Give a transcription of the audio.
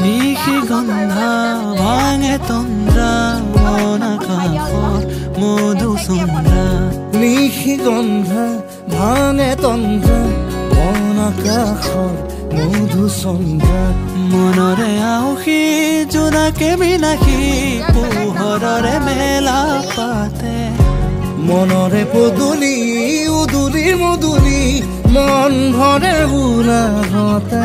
নিশি গন্ধা ভাঙে তন্দ্ৰা মন আকাশৰ মধুচন্দ্ৰা নিশি গন্ধা ভাঙে তন্দ্ৰা মন আকাশৰ মধুচন্দ্ৰা মনৰে আউসী জোনাকে বিলাসী পোহৰৰে মেলা পাতে মনৰে পদূলি উদুলি মুদুলি মন ভৰে উলাহতে